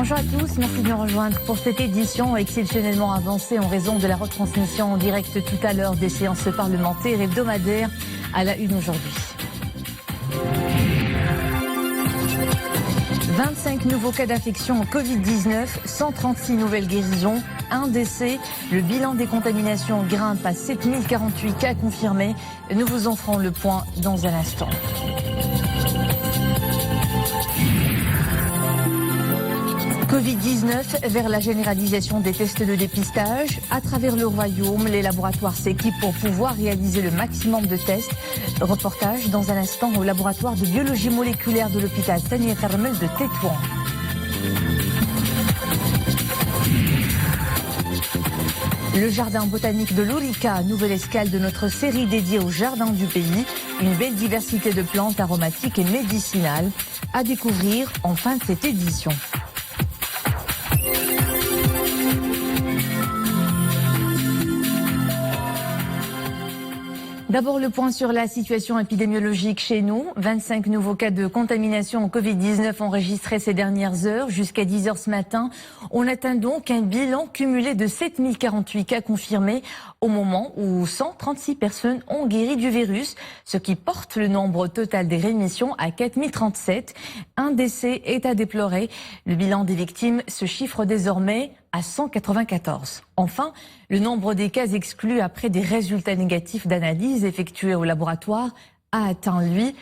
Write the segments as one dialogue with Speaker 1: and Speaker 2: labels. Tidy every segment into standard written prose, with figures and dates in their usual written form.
Speaker 1: Bonjour à tous, merci de nous rejoindre pour cette édition exceptionnellement avancée en raison de la retransmission en direct tout à l'heure des séances parlementaires hebdomadaires à la une aujourd'hui. 25 nouveaux cas d'infection au Covid-19, 136 nouvelles guérisons, un décès. Le bilan des contaminations grimpe à 7048 cas confirmés. Nous vous en ferons le point dans un instant. Covid-19 vers la généralisation des tests de dépistage. À travers le royaume, les laboratoires s'équipent pour pouvoir réaliser le maximum de tests. Reportage dans un instant au laboratoire de biologie moléculaire de l'hôpital Sania Thermel de Tétouan. Le jardin botanique de l'Orica, nouvelle escale de notre série dédiée au jardin du pays. Une belle diversité de plantes aromatiques et médicinales à découvrir en fin de cette édition. D'abord, le point sur la situation épidémiologique chez nous. 25 nouveaux cas de contamination au Covid-19 enregistrés ces dernières heures. Jusqu'à 10 heures ce matin, on atteint donc un bilan cumulé de 7048 cas confirmés au moment où 136 personnes ont guéri du virus, ce qui porte le nombre total des rémissions à 4037. Un décès est à déplorer. Le bilan des victimes se chiffre désormais à 194. Enfin, le nombre des cas exclus après des résultats négatifs d'analyse effectués au laboratoire a atteint, lui,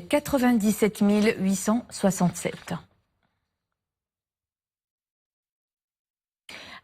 Speaker 1: 97 867.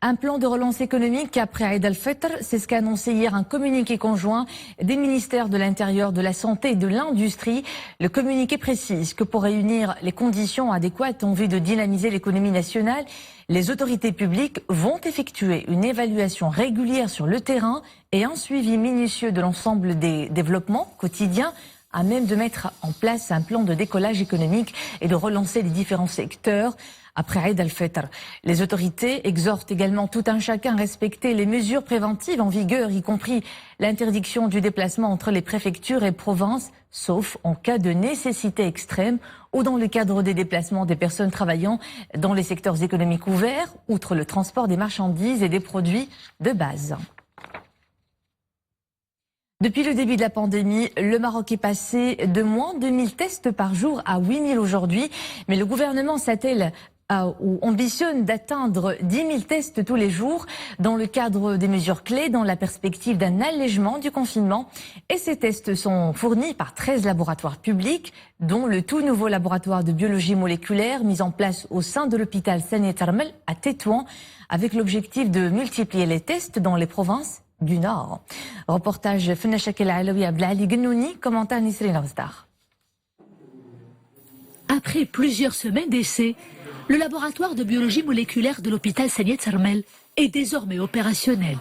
Speaker 1: Un plan de relance économique après Eid al-Fitr, c'est ce qu'a annoncé hier un communiqué conjoint des ministères de l'Intérieur, de la Santé et de l'Industrie. Le communiqué précise que pour réunir les conditions adéquates en vue de dynamiser l'économie nationale, les autorités publiques vont effectuer une évaluation régulière sur le terrain et un suivi minutieux de l'ensemble des développements quotidiens à même de mettre en place un plan de décollage économique et de relancer les différents secteurs. Après Eid al-Fitr, les autorités exhortent également tout un chacun à respecter les mesures préventives en vigueur, y compris l'interdiction du déplacement entre les préfectures et provinces, sauf en cas de nécessité extrême ou dans le cadre des déplacements des personnes travaillant dans les secteurs économiques ouverts, outre le transport des marchandises et des produits de base. Depuis le début de la pandémie, le Maroc est passé de moins de 2000 tests par jour à 8000 aujourd'hui, mais le gouvernement s'attelle ou ambitionne d'atteindre 10 000 tests tous les jours dans le cadre des mesures clés, dans la perspective d'un allègement du confinement. Et ces tests sont fournis par 13 laboratoires publics, dont le tout nouveau laboratoire de biologie moléculaire mis en place au sein de l'hôpital Sania Thermel à Tétouan, avec l'objectif de multiplier les tests dans les provinces du Nord. Reportage Fenachak El Alaoui Abdelali Genouni, commentaire Nisrine Avzdar.
Speaker 2: Après plusieurs semaines d'essais, le laboratoire de biologie moléculaire de l'hôpital Sania Thermel est désormais opérationnel.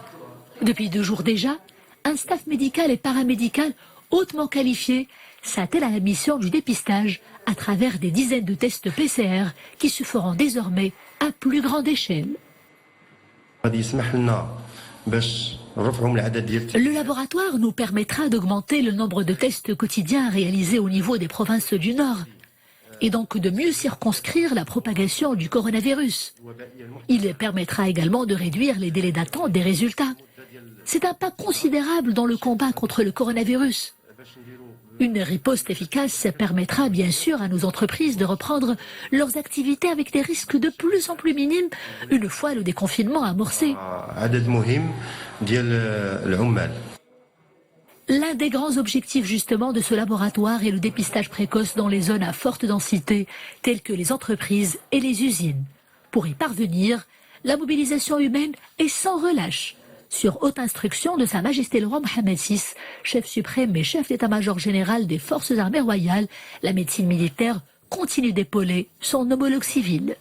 Speaker 2: Depuis 2 jours déjà, un staff médical et paramédical hautement qualifié s'attelle à la mission du dépistage à travers des dizaines de tests PCR qui se feront désormais à plus grande échelle. Le laboratoire nous permettra d'augmenter le nombre de tests quotidiens réalisés au niveau des provinces du Nord et donc de mieux circonscrire la propagation du coronavirus. Il permettra également de réduire les délais d'attente des résultats. C'est un pas considérable dans le combat contre le coronavirus. Une riposte efficace permettra bien sûr à nos entreprises de reprendre leurs activités avec des risques de plus en plus minimes une fois le déconfinement amorcé. L'un des grands objectifs justement de ce laboratoire est le dépistage précoce dans les zones à forte densité, telles que les entreprises et les usines. Pour y parvenir, la mobilisation humaine est sans relâche. Sur haute instruction de Sa Majesté le roi Mohammed VI, chef suprême et chef d'état-major général des forces armées royales, la médecine militaire continue d'épauler son homologue civil.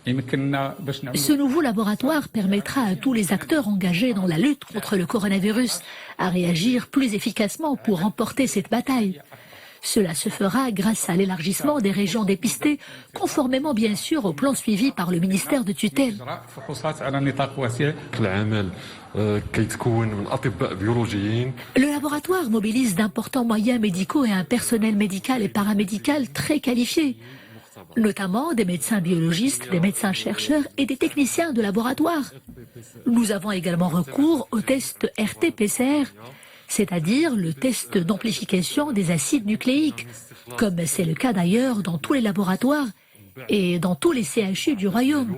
Speaker 2: Ce nouveau laboratoire permettra à tous les acteurs engagés dans la lutte contre le coronavirus à réagir plus efficacement pour remporter cette bataille. Cela se fera grâce à l'élargissement des régions dépistées, conformément bien sûr au plan suivi par le ministère de tutelle. Le laboratoire mobilise d'importants moyens médicaux et un personnel médical et paramédical très qualifié, notamment des médecins biologistes, des médecins chercheurs et des techniciens de laboratoire. Nous avons également recours au test RT-PCR, c'est-à-dire le test d'amplification des acides nucléiques, comme c'est le cas d'ailleurs dans tous les laboratoires et dans tous les CHU du Royaume.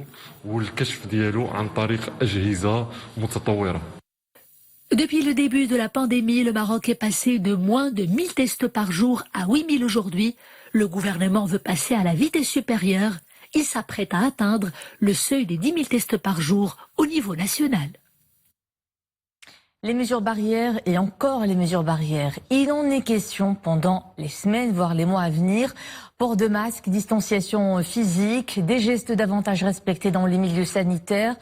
Speaker 2: Depuis le début de la pandémie, le Maroc est passé de moins de 1000 tests par jour à 8000 aujourd'hui. Le gouvernement veut passer à la vitesse supérieure. Il s'apprête à atteindre le seuil des 10 000 tests par jour au niveau national.
Speaker 1: Les mesures barrières et encore les mesures barrières. Il en est question pendant les semaines, voire les mois à venir. Port de masque, distanciation physique, des gestes davantage respectés dans les milieux sanitaires,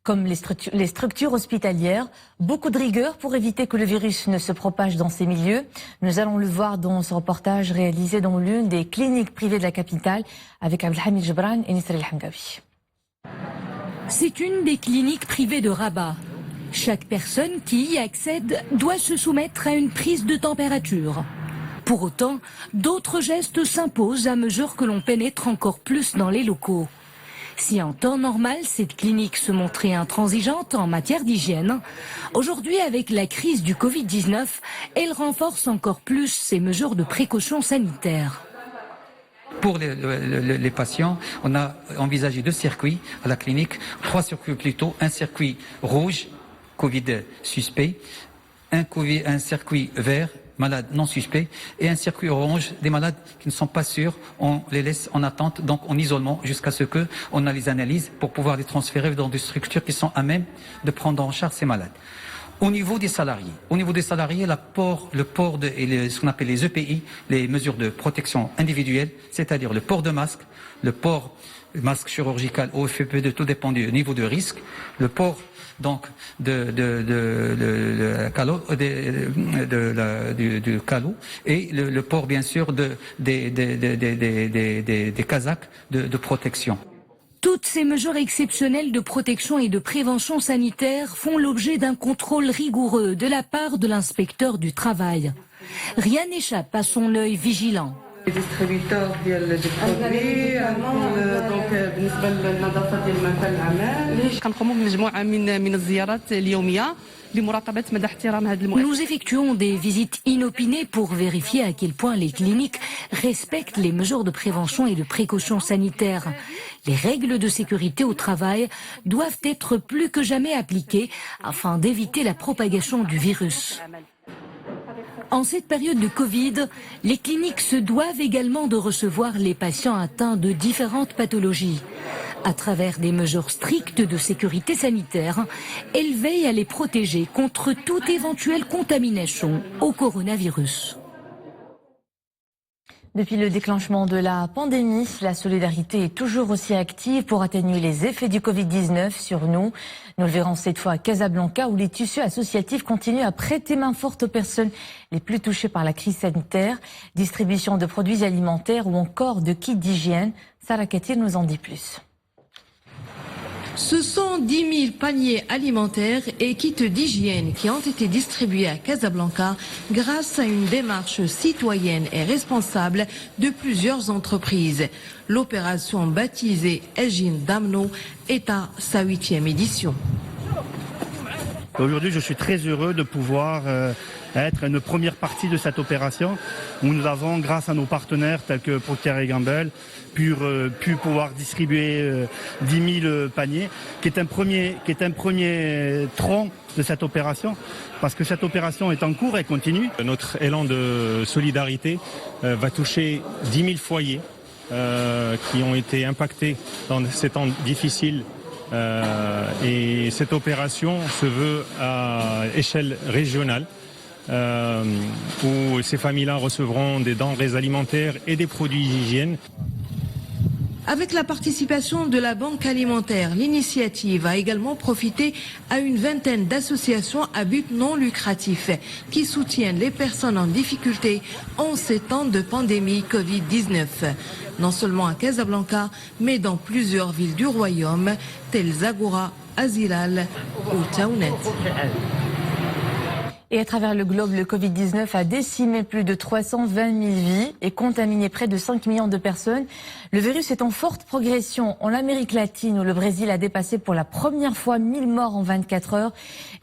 Speaker 1: comme les structures hospitalières. Beaucoup de rigueur pour éviter que le virus ne se propage dans ces milieux. Nous allons le voir dans ce reportage réalisé dans l'une des cliniques privées de la capitale avec Abdelhamid Jebran et Nisra El Hamgawi.
Speaker 3: C'est une des cliniques privées de Rabat. Chaque personne qui y accède doit se soumettre à une prise de température. Pour autant, d'autres gestes s'imposent à mesure que l'on pénètre encore plus dans les locaux. Si en temps normal, cette clinique se montrait intransigeante en matière d'hygiène, aujourd'hui, avec la crise du Covid-19, elle renforce encore plus ces mesures de précaution sanitaire.
Speaker 4: Pour les patients, on a envisagé 2 circuits à la clinique, 3 circuits plutôt, un circuit rouge, Covid suspect, un circuit vert, malades non suspects, et un circuit orange, des malades qui ne sont pas sûrs, on les laisse en attente, donc en isolement, jusqu'à ce qu'on a les analyses pour pouvoir les transférer dans des structures qui sont à même de prendre en charge ces malades. Au niveau des salariés, le port et ce qu'on appelle les EPI, les mesures de protection individuelle, c'est-à-dire le port de masque, le port masque chirurgical au FFP2, tout dépend du niveau de risque, le port donc du calot et le port bien sûr des casaques de protection.
Speaker 3: Toutes ces mesures exceptionnelles de protection et de prévention sanitaire font l'objet d'un contrôle rigoureux de la part de l'inspecteur du travail. Rien n'échappe à son œil vigilant.
Speaker 5: Les distributeurs ديال البرودوي دونك بالنسبه للنظافه ديال مكان العمل كنقوموا بمجموعه من الزيارات اليوميه لمراقبه مدى احترام هذه المؤسسات.
Speaker 3: Nous effectuons des visites inopinées pour vérifier à quel point les cliniques respectent les mesures de prévention et de précaution sanitaire. Les règles de sécurité au travail doivent être plus que jamais appliquées afin d'éviter la propagation du virus. En cette période de Covid, les cliniques se doivent également de recevoir les patients atteints de différentes pathologies. À travers des mesures strictes de sécurité sanitaire, elles veillent à les protéger contre toute éventuelle contamination au coronavirus.
Speaker 1: Depuis le déclenchement de la pandémie, la solidarité est toujours aussi active pour atténuer les effets du Covid-19 sur nous. Nous le verrons cette fois à Casablanca où les tissus associatifs continuent à prêter main forte aux personnes les plus touchées par la crise sanitaire. Distribution de produits alimentaires ou encore de kits d'hygiène. Sarah Katir nous en dit plus.
Speaker 6: Ce sont 10 000 paniers alimentaires et kits d'hygiène qui ont été distribués à Casablanca grâce à une démarche citoyenne et responsable de plusieurs entreprises. L'opération baptisée Elgin Damno est à sa 8e édition.
Speaker 7: Aujourd'hui, je suis très heureux de pouvoir être une première partie de cette opération où nous avons, grâce à nos partenaires tels que Procter & Gamble, pu pouvoir distribuer 10 000 paniers, qui est un premier tronc de cette opération, parce que cette opération est en cours et continue.
Speaker 8: Notre élan de solidarité va toucher 10 000 foyers qui ont été impactés dans ces temps difficiles. Et cette opération se veut à échelle régionale où ces familles-là recevront des denrées alimentaires et des produits d'hygiène.
Speaker 6: Avec la participation de la Banque alimentaire, l'initiative a également profité à une vingtaine d'associations à but non lucratif qui soutiennent les personnes en difficulté en ces temps de pandémie Covid-19. Non seulement à Casablanca, mais dans plusieurs villes du royaume, telles Zagora, Azilal ou Taounet.
Speaker 1: Et à travers le globe, le Covid-19 a décimé plus de 320 000 vies et contaminé près de 5 millions de personnes. Le virus est en forte progression en Amérique latine où le Brésil a dépassé pour la première fois 1000 morts en 24 heures.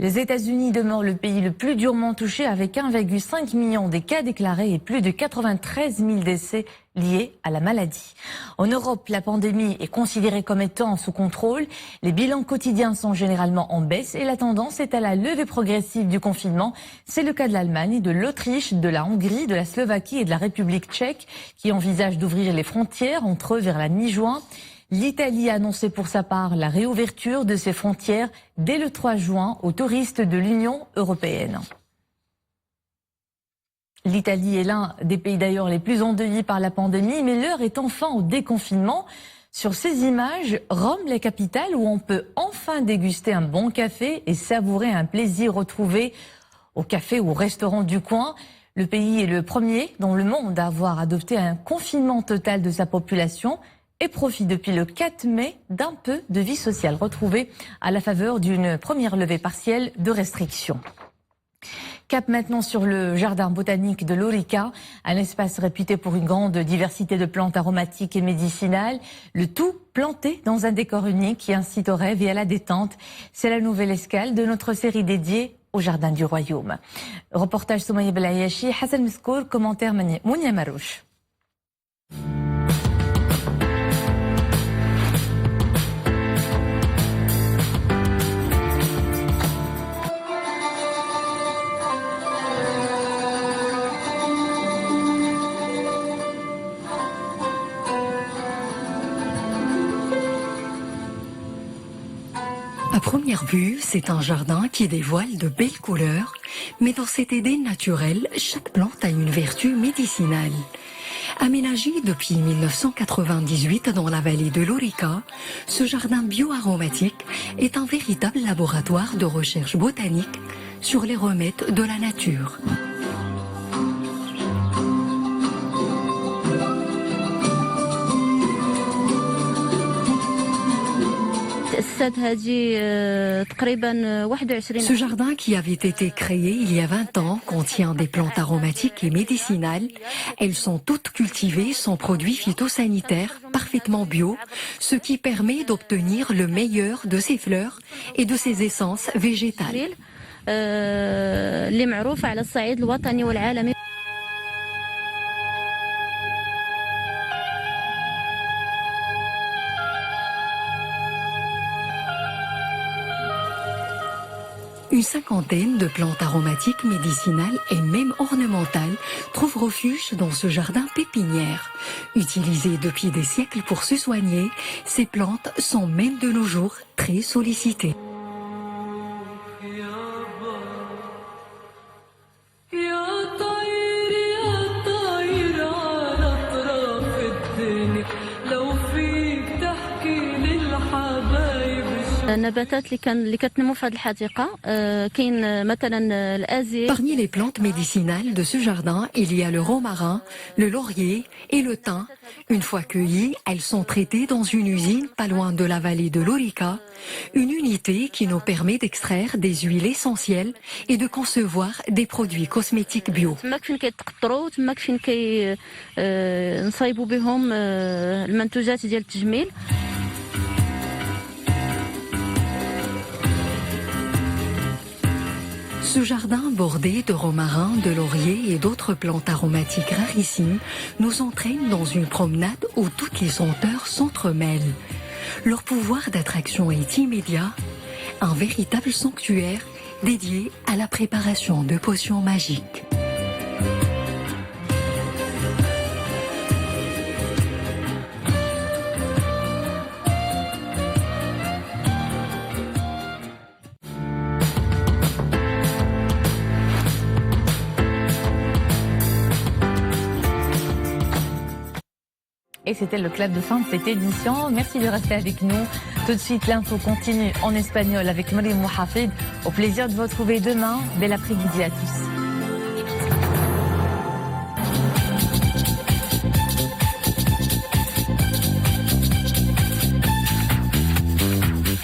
Speaker 1: Les États-Unis demeurent le pays le plus durement touché avec 1,5 million de cas déclarés et plus de 93 000 décès liés à la maladie. En Europe, la pandémie est considérée comme étant sous contrôle. Les bilans quotidiens sont généralement en baisse et la tendance est à la levée progressive du confinement. C'est le cas de l'Allemagne, de l'Autriche, de la Hongrie, de la Slovaquie et de la République tchèque qui envisagent d'ouvrir les frontières entre eux vers la mi-juin. L'Italie a annoncé pour sa part la réouverture de ses frontières dès le 3 juin aux touristes de l'Union européenne. L'Italie est l'un des pays d'ailleurs les plus endeuillés par la pandémie, mais l'heure est enfin au déconfinement. Sur ces images, Rome, la capitale, où on peut enfin déguster un bon café et savourer un plaisir retrouvé au café ou au restaurant du coin. Le pays est le premier dans le monde à avoir adopté un confinement total de sa population et profite depuis le 4 mai d'un peu de vie sociale retrouvée à la faveur d'une première levée partielle de restrictions. Cap maintenant sur le jardin botanique de l'Orica, un espace réputé pour une grande diversité de plantes aromatiques et médicinales, le tout planté dans un décor unique qui incite au rêve et à la détente. C'est la nouvelle escale de notre série dédiée au jardin du royaume. Reportage Soumaïa Belayachi, Hassan Miskour, commentaire Mounia Marouche.
Speaker 9: À première vue, c'est un jardin qui dévoile de belles couleurs, mais dans cet Éden naturel, chaque plante a une vertu médicinale. Aménagé depuis 1998 dans la vallée de l'Orica, ce jardin bio-aromatique est un véritable laboratoire de recherche botanique sur les remèdes de la nature. Ce jardin qui avait été créé il y a 20 ans contient des plantes aromatiques et médicinales. Elles sont toutes cultivées sans produits phytosanitaires, parfaitement bio, ce qui permet d'obtenir le meilleur de ses fleurs et de ses essences végétales. Une cinquantaine de plantes aromatiques, médicinales et même ornementales trouvent refuge dans ce jardin pépinière. Utilisées depuis des siècles pour se soigner, ces plantes sont même de nos jours très sollicitées. Parmi les plantes médicinales de ce jardin, il y a le romarin, le laurier et le thym. Une fois cueillies, elles sont traitées dans une usine pas loin de la vallée de l'Orica, une unité qui nous permet d'extraire des huiles essentielles et de concevoir des produits cosmétiques bio. Ce jardin bordé de romarin, de laurier et d'autres plantes aromatiques rarissimes nous entraîne dans une promenade où toutes les senteurs s'entremêlent. Leur pouvoir d'attraction est immédiat, un véritable sanctuaire dédié à la préparation de potions magiques.
Speaker 1: Et c'était le clap de fin de cette édition. Merci de rester avec nous. Tout de suite, l'info continue en espagnol avec Marie Mouhafid. Au plaisir de vous retrouver demain. Bel après-midi à tous.